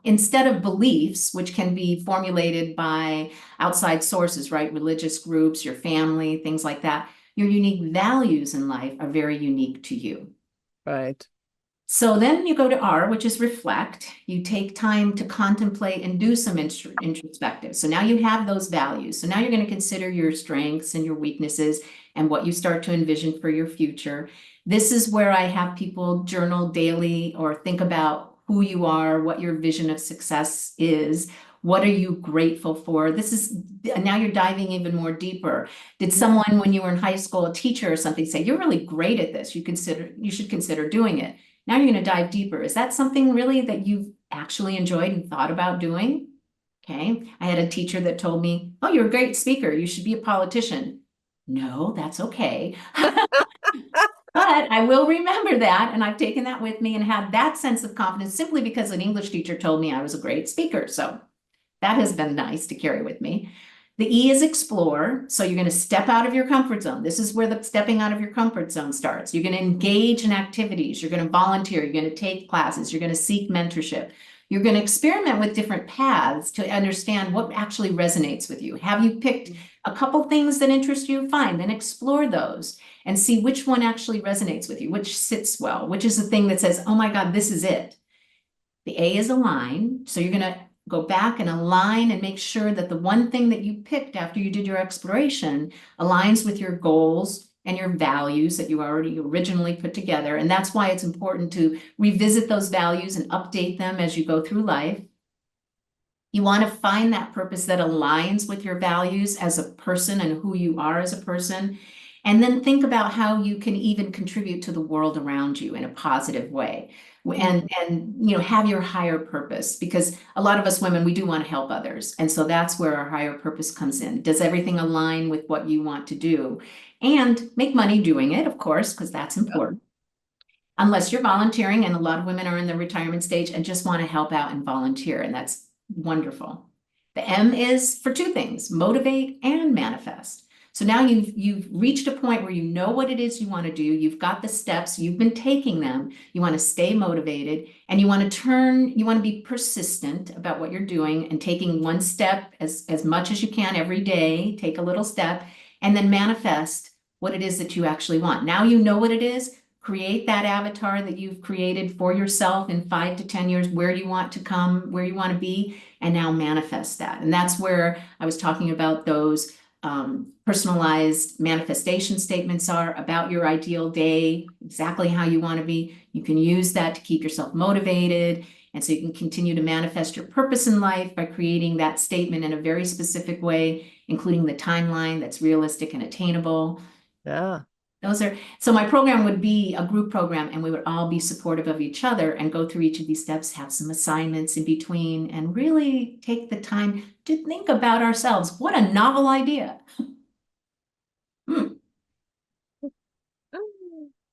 [SPEAKER 2] instead of beliefs, which can be formulated by outside sources, right? Religious groups, your family, things like that. Your unique values in life are very unique to you.
[SPEAKER 1] Right.
[SPEAKER 2] So then you go to R, which is reflect. You take time to contemplate and do some introspective. So now you have those values. So now you're going to consider your strengths and your weaknesses and what you start to envision for your future. This is where I have people journal daily or think about who you are, what your vision of success is. What are you grateful for? This is, now you're diving even more deeper. Did someone, when you were in high school, a teacher or something, say, you're really great at this, you should consider doing it? Now you're going to dive deeper. Is that something really that you've actually enjoyed and thought about doing? Okay. I had a teacher that told me, oh, you're a great speaker, you should be a politician. No, that's okay. But I will remember that, and I've taken that with me and had that sense of confidence simply because an English teacher told me I was a great speaker. So that has been nice to carry with me. The E is explore. So you're going to step out of your comfort zone. This is where the stepping out of your comfort zone starts. You're going to engage in activities. You're going to volunteer. You're going to take classes. You're going to seek mentorship. You're going to experiment with different paths to understand what actually resonates with you. Have you picked a couple things that interest you? Fine, then explore those and see which one actually resonates with you, which sits well, which is the thing that says, oh my God, this is it. The A is align. So you're going to go back and align and make sure that the one thing that you picked after you did your exploration aligns with your goals and your values that you already originally put together. And that's why it's important to revisit those values and update them as you go through life. You want to find that purpose that aligns with your values as a person and who you are as a person. And then think about how you can even contribute to the world around you in a positive way. And have your higher purpose, because a lot of us women, we do want to help others. And so that's where our higher purpose comes in. Does everything align with what you want to do? And make money doing it, of course, because that's important. unless you're volunteering, and a lot of women are in the retirement stage and just want to help out and volunteer, and that's wonderful. The M is for two things: motivate and manifest. So now you've reached a point where you know what it is you want to do. You've got the steps, you've been taking them. You want to stay motivated, and you want to be persistent about what you're doing and taking one step as much as you can every day. Take a little step and then manifest what it is that you actually want. Now you know what it is. Create that avatar that you've created for yourself in 5 to 10 years, where you want to come, where you want to be, and now manifest that. And that's where I was talking about those personalized manifestation statements are about your ideal day, exactly how you want to be. You can use that to keep yourself motivated. And so you can continue to manifest your purpose in life by creating that statement in a very specific way, including the timeline that's realistic and attainable.
[SPEAKER 1] Yeah.
[SPEAKER 2] So my program would be a group program, and we would all be supportive of each other and go through each of these steps, have some assignments in between, and really take the time to think about ourselves. What a novel idea.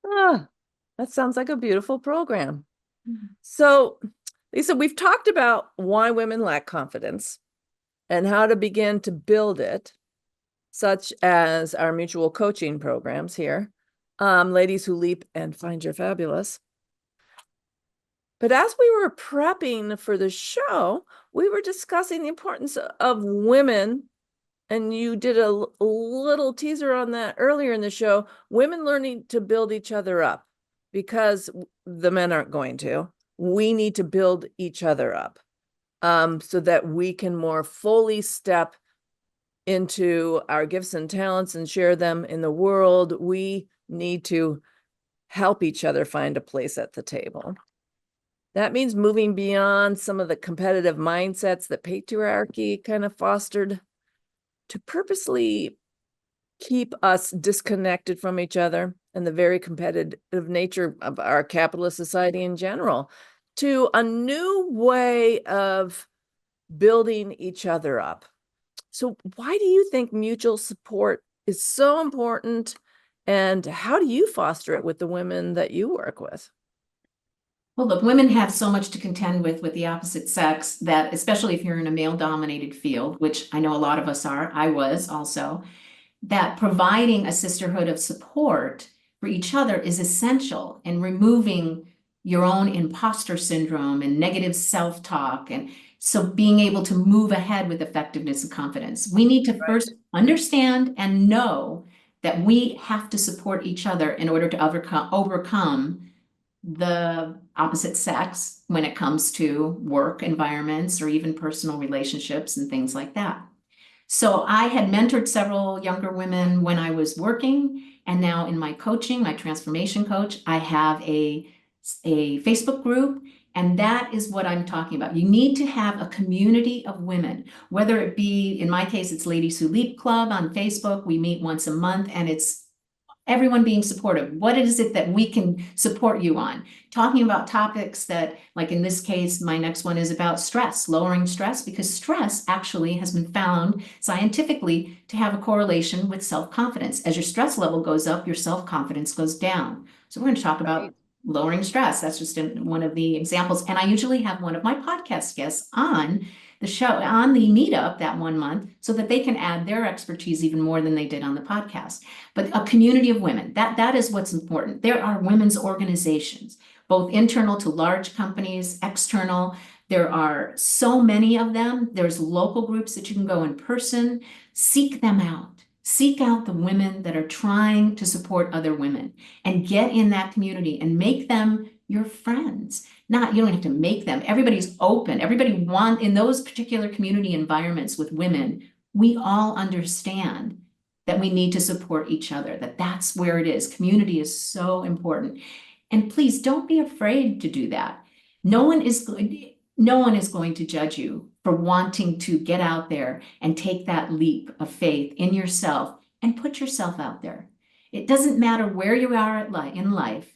[SPEAKER 1] Ah, that sounds like a beautiful program. So, Lisa, we've talked about why women lack confidence and how to begin to build it, such as our mutual coaching programs here, Ladies Who Leap and Find Your Fabulous. But as we were prepping for the show, we were discussing the importance of women, and you did a little teaser on that earlier in the show, women learning to build each other up, because the men aren't going to. We need to build each other up so that we can more fully step into our gifts and talents and share them in the world. We need to help each other find a place at the table. That means moving beyond some of the competitive mindsets that patriarchy kind of fostered to purposely keep us disconnected from each other and the very competitive nature of our capitalist society in general, to a new way of building each other up. So why do you think mutual support is so important, and how do you foster it with the women that you work with?
[SPEAKER 2] Well, look, women have so much to contend with the opposite sex, that especially if you're in a male-dominated field, which I know a lot of us are, I was also, that providing a sisterhood of support for each other is essential in removing your own imposter syndrome and negative self-talk. And so being able to move ahead with effectiveness and confidence. We need to first understand and know that we have to support each other in order to overcome the opposite sex when it comes to work environments or even personal relationships and things like that. So I had mentored several younger women when I was working, and now in my coaching, my transformation coach, I have a Facebook group, and that is what I'm talking about. You need to have a community of women, whether it be, in my case, it's Ladies Who Leap Club on Facebook. We meet once a month, and it's everyone being supportive. What is it that we can support you on? Talking about topics that, like in this case, my next one is about stress, lowering stress, because stress actually has been found scientifically to have a correlation with self-confidence. As your stress level goes up, your self-confidence goes down. So we're going to talk about lowering stress. That's just one of the examples. And I usually have one of my podcast guests on the show, on the meetup that 1 month, so that they can add their expertise even more than they did on the podcast. But a community of women, that is what's important. There are women's organizations, both internal to large companies, external. There are so many of them. There's local groups that you can go in person. Seek them out. Seek out the women that are trying to support other women, and get in that community and make them your friends. You don't have to make them. Everybody's open. Everybody in those particular community environments with women, we all understand that we need to support each other, that's where it is. Community is so important. And please don't be afraid to do that. No one is going to judge you for wanting to get out there and take that leap of faith in yourself and put yourself out there. It doesn't matter where you are in life.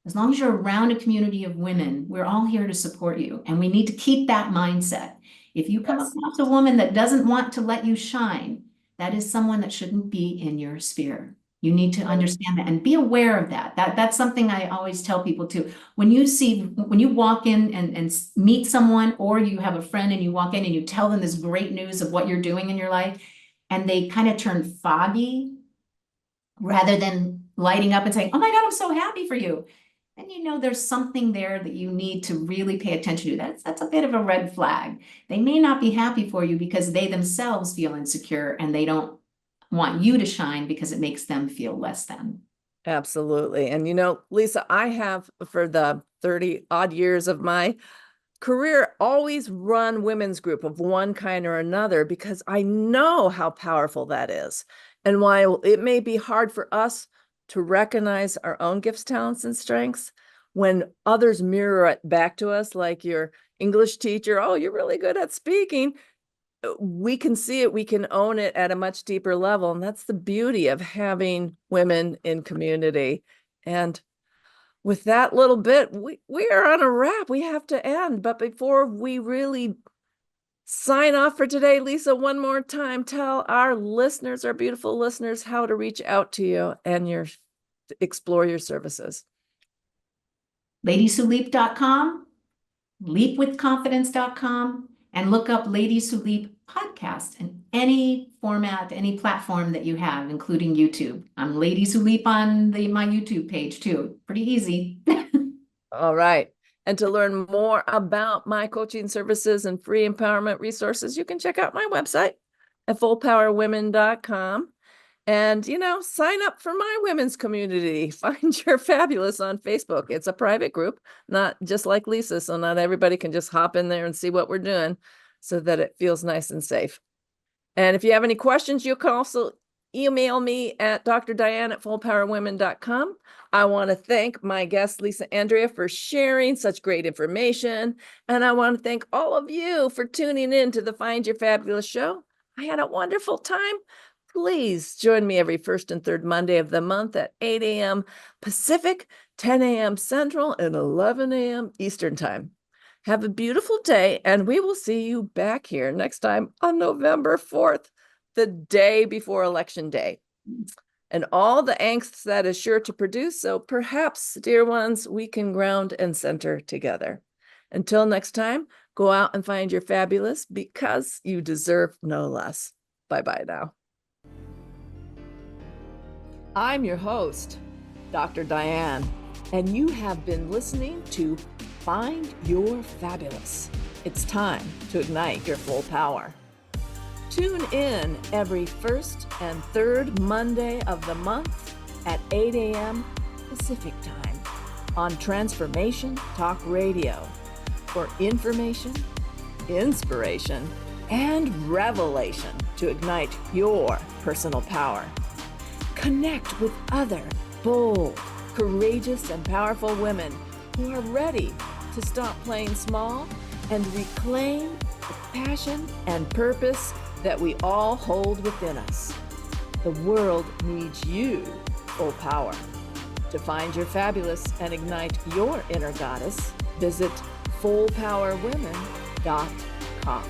[SPEAKER 2] As long as you're around a community of women, we're all here to support you. And we need to keep that mindset. If you come across a woman that doesn't want to let you shine, that is someone that shouldn't be in your sphere. You need to understand that and be aware of that. That's something I always tell people too. When you walk in and meet someone, or you have a friend and you walk in and you tell them this great news of what you're doing in your life, and they kind of turn foggy rather than lighting up and saying, "Oh my God, I'm so happy for you." And there's something there that you need to really pay attention to. That's a bit of a red flag. They may not be happy for you because they themselves feel insecure and they don't want you to shine because it makes them feel less than.
[SPEAKER 1] Absolutely. And Lisa, I have for the 30 odd years of my career always run women's group of one kind or another because I know how powerful that is. And while it may be hard for us to recognize our own gifts, talents, and strengths, when others mirror it back to us, like your English teacher, "Oh, you're really good at speaking," we can see it, we can own it at a much deeper level. And that's the beauty of having women in community. And with that little bit, we are on a wrap. We have to end. But before we really sign off for today, Lisa, one more time, tell our listeners, our beautiful listeners, how to reach out to you and explore your services.
[SPEAKER 2] ladieswholeap.com, leapwithconfidence.com, and look up Ladies Who Leap podcast in any format, any platform that you have, including YouTube. I'm Ladies Who Leap on my YouTube page too. Pretty easy.
[SPEAKER 1] All right. And to learn more about my coaching services and free empowerment resources, you can check out my website at fullpowerwomen.com. And, sign up for my women's community. Find Your Fabulous on Facebook. It's a private group, not just like Lisa. So not everybody can just hop in there and see what we're doing, so that it feels nice and safe. And if you have any questions, you can also email me at drdiane@fullpowerwomen.com. I want to thank my guest, Lisa Andria, for sharing such great information. And I want to thank all of you for tuning in to the Find Your Fabulous show. I had a wonderful time. Please join me every first and third Monday of the month at 8 a.m. Pacific, 10 a.m. Central, and 11 a.m. Eastern Time. Have a beautiful day, and we will see you back here next time on November 4th, the day before Election Day, and all the angst that is sure to produce. So perhaps, dear ones, we can ground and center together. Until next time, go out and find your fabulous, because you deserve no less. Bye-bye now. I'm your host, Dr. Diane, and you have been listening to Find Your Fabulous. It's time to ignite your full power. Tune in every first and third Monday of the month at 8 a.m. Pacific Time on Transformation Talk Radio for information, inspiration, and revelation to ignite your personal power. Connect with other bold, courageous, and powerful women who are ready to stop playing small and reclaim the passion and purpose that we all hold within us. The world needs you, full power. To find your fabulous and ignite your inner goddess, visit fullpowerwomen.com.